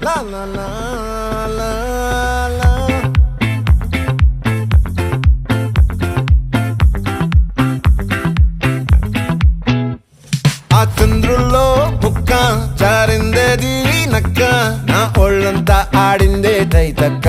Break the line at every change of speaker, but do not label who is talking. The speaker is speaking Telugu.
La la la la la. ఆ చంద్రుల్లో ముక్క చారిందేది నక్క నా ఒళ్ళంతా ఆడిందే తైతక్క